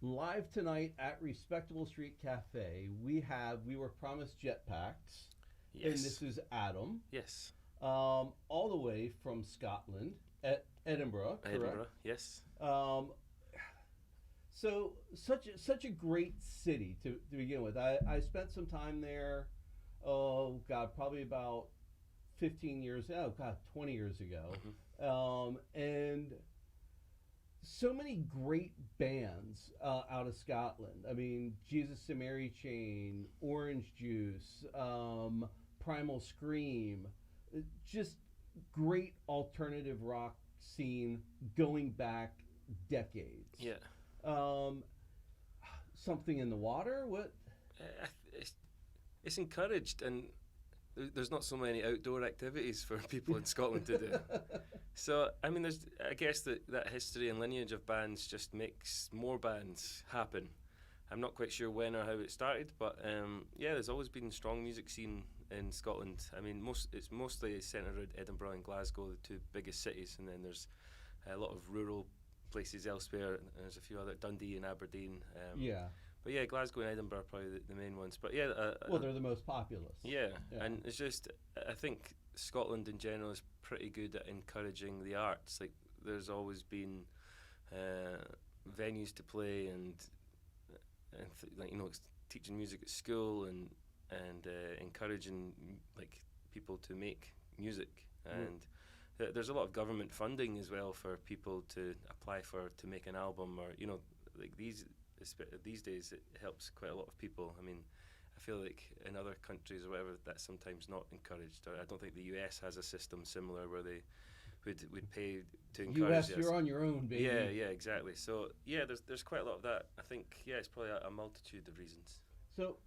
Live tonight at Respectable Street Cafe, we were promised Jetpacks, and Yes. this is Adam, Yes. all the way from Scotland, at Edinburgh, correct? Edinburgh. Yes. So such a great city to begin with. I spent some time there. Oh God, probably about 15 years. Oh God, 20 years ago, Hmm. and so many great bands out of Scotland. I mean, Jesus and Mary Chain, Orange Juice, Primal Scream, just great alternative rock scene going back decades. Yeah. Um, Something in the water? What? It's, it's encouraged, and there's not so many outdoor activities for people in Scotland to do. So I mean, there's I guess that history and lineage of bands just makes more bands happen. I'm not quite sure when or how it started, but yeah, there's always been a strong music scene in Scotland. I mean, it's mostly centred around Edinburgh and Glasgow, the two biggest cities, and then there's a lot of rural places elsewhere. And there's a few other Dundee and Aberdeen. Yeah. But yeah, Glasgow and Edinburgh are probably the main ones. But yeah, Well, they're the most populous. yeah, Yeah. and it's just I think Scotland in general is pretty good at encouraging the arts. Like there's always been venues to play like teaching music at school and encouraging like people to make music and. There's a lot of government funding as well for people to apply to make an album, or like these days it helps quite a lot of people. I mean, I feel like in other countries or whatever that's sometimes not encouraged. Or I don't think the US has a system similar where they would pay to encourage. U.S., you're on your own, baby. Yeah, exactly. So yeah, there's quite a lot of that. I think it's probably a multitude of reasons. So,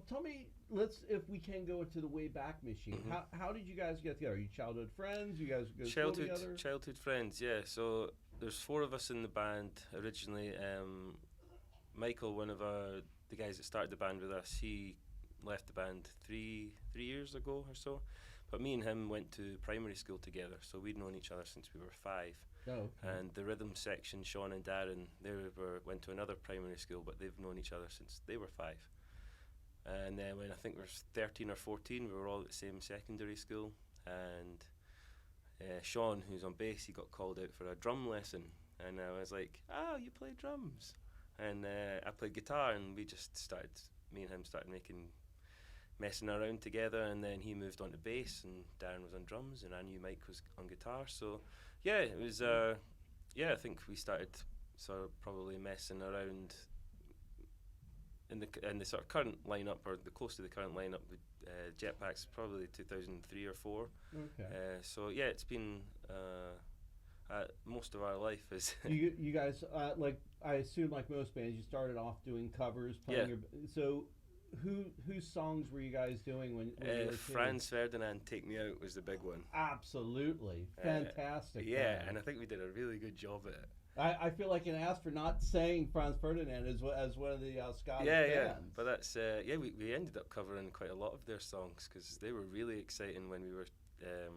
tell me, if we can go into the way back machine. Mhm. How did you guys get together? Are you childhood friends? You guys go to school together? Childhood friends, yeah. So there's four of us in the band originally. Michael, one of the guys that started the band with us, he left the band three years ago or so. But me and him went to primary school together, so we'd known each other since we were 5. Oh, okay. And the rhythm section, Sean and Darren, went to another primary school, but they've known each other since they were 5. And then when I think we were 13 or 14, we were all at the same secondary school. And Sean, who's on bass, he got called out for a drum lesson. And I was like, you play drums? And I played guitar, and me and him started messing around together. And then he moved on to bass, and Darren was on drums, and I knew Mike was on guitar. So yeah, it was, I think we started sort of probably messing around in the sort of current lineup, or the close to the current lineup with Jetpacks, probably 2003 or 4. Okay. So yeah, it's been most of our life is. You guys, like, I assume like most bands, you started off doing covers, playing Yeah. so whose songs were you guys doing when you were kids? Franz Ferdinand, Take Me Out was the big one. Absolutely. Fantastic. Yeah, band. and I think we did a really good job at it. I feel like an ass for not saying Franz Ferdinand as one of the Scottish bands. Yeah, but that's we ended up covering quite a lot of their songs because they were really exciting when we were. I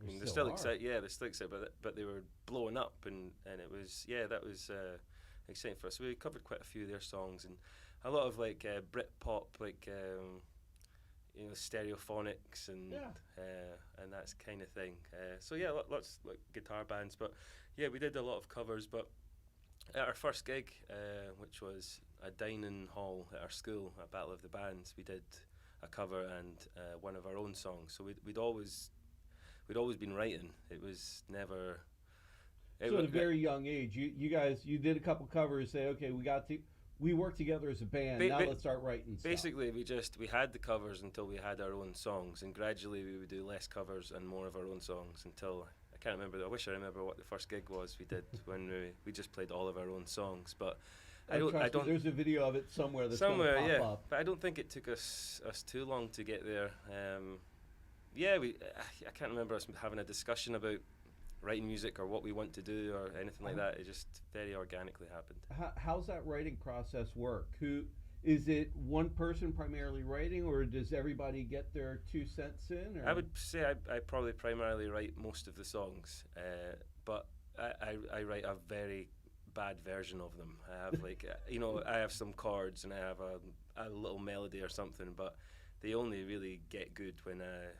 mean, they're still excited. Yeah, they're still excited, but they were blowing up, and it was that was exciting for us. So we covered quite a few of their songs and a lot of like Britpop, like Stereophonics and that kind of thing. So yeah, lots like guitar bands, but yeah, we did a lot of covers. But at our first gig, which was a dining hall at our school, a Battle of the Bands, we did a cover and one of our own songs. So we'd always been writing. It was never. So at a very young age, you guys did a couple covers. Say, okay, we work together as a band. Now let's start writing stuff. Basically, we had the covers until we had our own songs, and gradually we would do less covers and more of our own songs until I can't remember. I wish I remember what the first gig was we did when we just played all of our own songs. But I don't. There's a video of it somewhere. Somewhere, pop up. But I don't think it took us too long to get there. I can't remember us having a discussion about writing music or what we want to do or anything like that. It just very organically happened. How's that writing process work? Who is it? One person primarily writing, or does everybody get their 2 cents in? Or? I would say I probably primarily write most of the songs, but I write a very bad version of them. I have like you know, I have some chords and I have a little melody or something, but they only really get good when I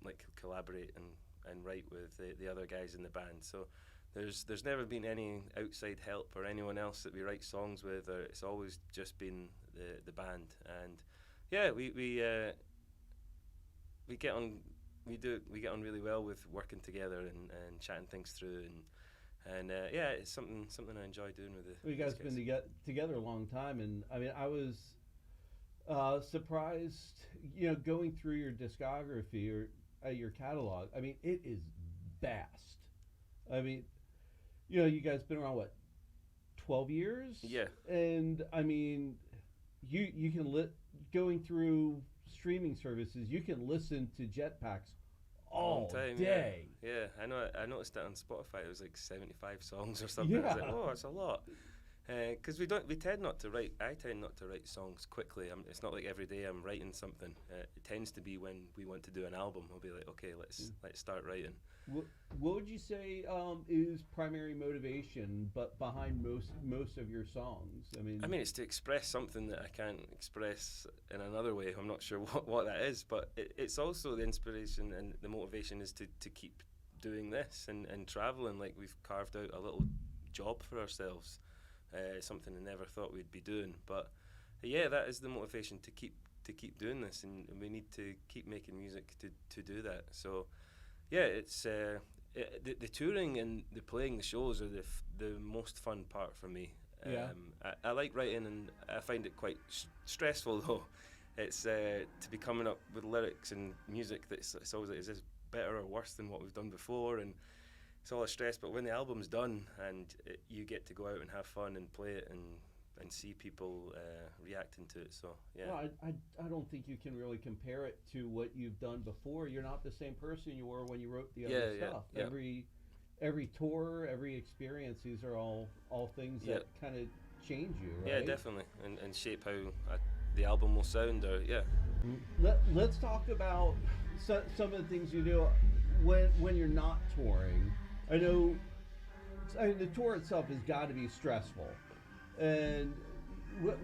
like collaborate and write with the other guys in the band. So there's never been any outside help or anyone else that we write songs with, or it's always just been the band. And yeah, we get on really well with working together and chatting things through, and yeah, it's something I enjoy doing with it. Well, you guys have been together a long time, and I mean, I was surprised, you know, going through your discography or your catalog. I mean, it is vast. I mean, you know, you guys been around, what, 12 years? Yeah. And I mean, you can going through streaming services, you can listen to Jetpacks all time, day. Yeah, I know. I noticed that on Spotify. It was like 75 songs or something. Yeah. I was like, oh, it's a lot. Because I tend not to write songs quickly. It's not like every day I'm writing something. It tends to be when we want to do an album, we'll be like, okay, let's start writing. What would you say is primary motivation, but behind most of your songs? I mean, it's to express something that I can't express in another way. I'm not sure what that is, but it's also the inspiration and the motivation is to keep doing this and traveling. Like, we've carved out a little job for ourselves. Something I never thought we'd be doing, but yeah, that is the motivation to keep doing this, and we need to keep making music to do that. So yeah, it's the touring and the playing the shows are the most fun part for me. Yeah. I like writing, and I find it quite stressful though. It's to be coming up with lyrics and music that's it's always like, is this better or worse than what we've done before, and it's all a stress. But when the album's done and you get to go out and have fun and play it and see people reacting to it, so yeah. Well, I don't think you can really compare it to what you've done before. You're not the same person you were when you wrote the other stuff. Yeah. Every tour, every experience, these are all things that kind of change you, right? Yeah, definitely, and shape how the album will sound. Or yeah. Let's talk about some of the things you do when you're not touring. I know the tour itself has got to be stressful. And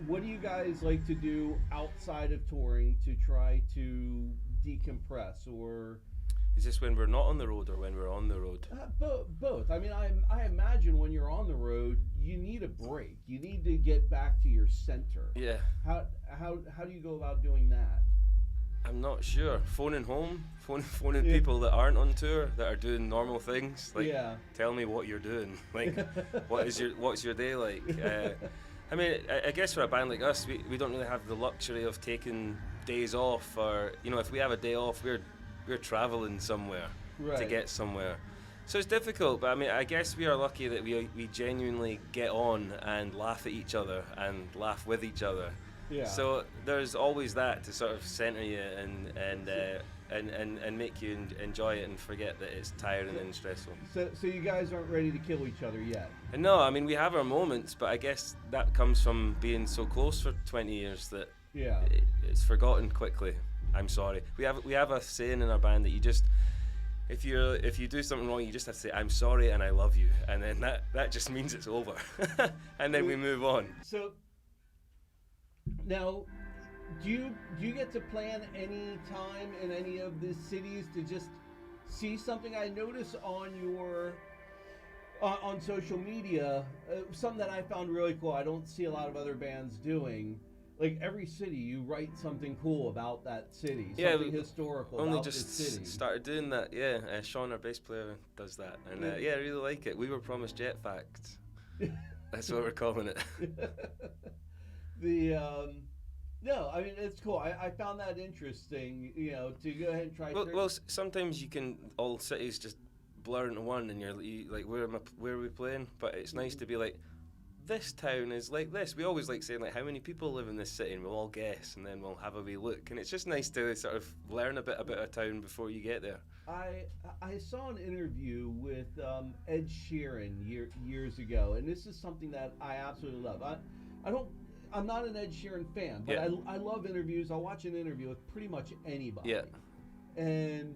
what do you guys like to do outside of touring to try to decompress? Or is this when we're not on the road or when we're on the road? Both. I mean, I imagine when you're on the road, you need a break. You need to get back to your center. Yeah. How do you go about doing that? I'm not sure. Phoning people that aren't on tour, that are doing normal things. Like, tell me what you're doing. Like, what's your day like? I mean, I guess for a band like us, we don't really have the luxury of taking days off, or if we have a day off, we're traveling somewhere to get somewhere. So it's difficult, but I mean, I guess we are lucky that we genuinely get on and laugh at each other and laugh with each other. Yeah. So there's always that to sort of center you and make you enjoy it and forget that it's tiring and stressful. So you guys aren't ready to kill each other yet? No, I mean, we have our moments, but I guess that comes from being so close for 20 years that it's forgotten quickly. I'm sorry. We have a saying in our band that you just, if you do something wrong, you just have to say, I'm sorry and I love you, and then that just means it's over. And then we move on. So now, do you get to plan any time in any of the cities to just see something? I notice on your on social media something that I found really cool. I don't see a lot of other bands doing. Like, every city, you write something cool about that city, something historical about the city. Only just started doing that. Yeah, Sean, our bass player, does that, and I really like it. We were promised Jetpacks. That's what we're calling it. No, I mean, it's cool. I found that interesting, to go ahead and try. Well, sometimes you can, all cities just blur into one, and you're like, where are we playing? But it's nice to be like, this town is like this. We always like saying, like, how many people live in this city, and we'll all guess, and then we'll have a wee look. And it's just nice to sort of learn a bit about a town before you get there. I saw an interview with Ed Sheeran years ago, and this is something that I absolutely love. I'm not an Ed Sheeran fan, but I love interviews. I'll watch an interview with pretty much anybody. Yeah. And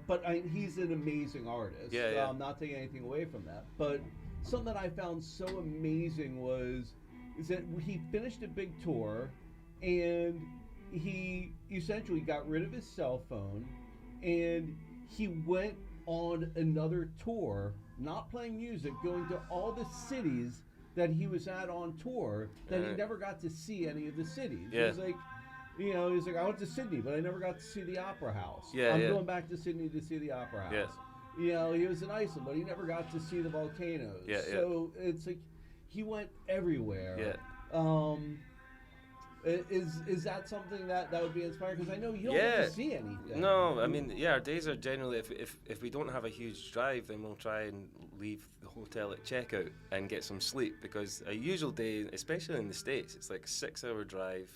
but he's an amazing artist. Yeah. I'm not taking anything away from that. But something that I found so amazing is that he finished a big tour, and he essentially got rid of his cell phone, and he went on another tour, not playing music, going to all the cities that he was at on tour that he never got to see any of the cities. Yeah. It was like, he's like, I went to Sydney, but I never got to see the Opera House. Yeah, I'm yeah. going back to Sydney to see the Opera House. Yeah. He was in Iceland, but he never got to see the volcanoes. Yeah, so it's like he went everywhere. Yeah. Is that something that would be inspiring? Because I know you don't get to see anything. No, I mean, our days are generally, if we don't have a huge drive, then we'll try and leave the hotel at checkout and get some sleep, because a usual day, especially in the States, it's like a 6-hour drive,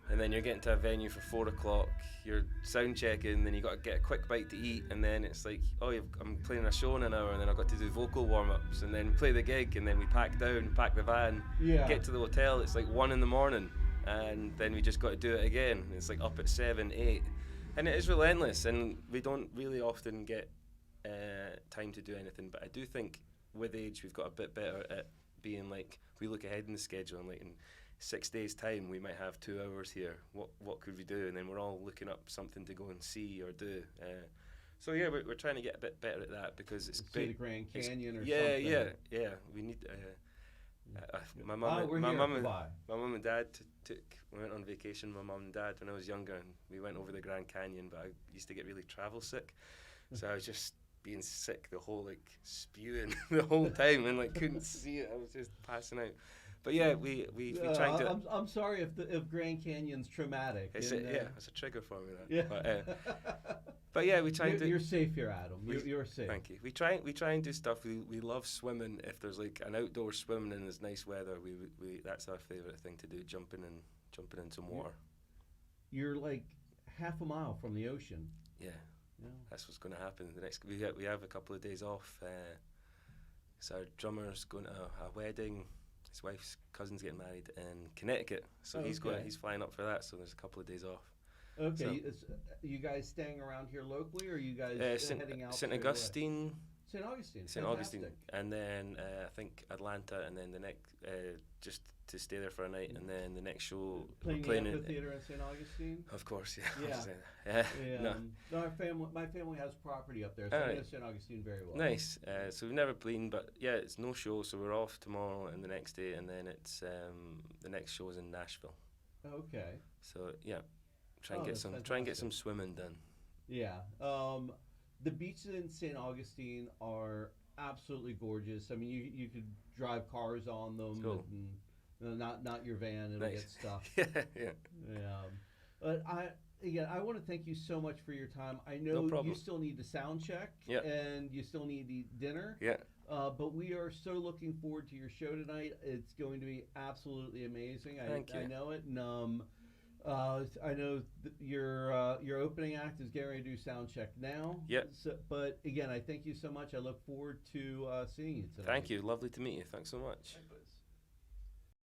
and then you're getting to a venue for 4 o'clock, you're sound checking, then you got to get a quick bite to eat, and then it's like, I'm playing a show in an hour, and then I've got to do vocal warm-ups, and then play the gig, and then we pack the van, get to the hotel, it's like 1 in the morning, and then we just got to do it again. It's like up at 7, 8, and it is relentless, and we don't really often get time to do anything, but I do think with age we've got a bit better at being like, we look ahead in the schedule, and like in 6 days time we might have 2 hours here, what could we do, and then we're all looking up something to go and see or do, so yeah, we're trying to get a bit better at that, because it's see the Grand Canyon or something. Yeah, we need my mum and dad we went on vacation with my mum and dad when I was younger, and we went over the Grand Canyon, but I used to get really travel sick, so I was just being sick the whole, like, spewing the whole time, and like couldn't see it. I was just passing out. But yeah, we try and do it. I'm sorry if Grand Canyon's traumatic. It's a trigger for me, that. Yeah. But yeah, we try and do. You're safe here, Adam. You're safe. Thank you. We try and do stuff. We love swimming. If there's like an outdoor swimming and there's nice weather, we that's our favorite thing to do. Jumping in some water. You're like half a mile from the ocean. Yeah. That's what's going to happen. The next we have a couple of days off. So our drummer's going to a wedding. His wife's cousin's getting married in Connecticut, so he's flying up for that. So there's a couple of days off. Okay, so, you guys staying around here locally, or are you guys heading out? St. Augustine. St. Augustine. St. Augustine, and then I think Atlanta, and then the next just to stay there for a night, and then the next show playing the amphitheater in St. Augustine. Of course, yeah. No, my family has property up there, so I know St. Augustine very well. Nice. So we've never been, but yeah, it's no show, so we're off tomorrow and the next day, and then it's the next show is in Nashville. Okay. So yeah, try and get some swimming done. Yeah. The beaches in St. Augustine are absolutely gorgeous. I mean, you could drive cars on them. Cool. And, not your van. It'll get stuck. Yeah. But I want to thank you so much for your time. I know you still need to sound check, and you still need to eat dinner. Yeah. But we are so looking forward to your show tonight. It's going to be absolutely amazing. Thank you. I know it. And I know your opening act is getting ready to do sound check now. Yep. So, but again, I thank you so much. I look forward to seeing you tonight. Thank you. Lovely to meet you. Thanks so much.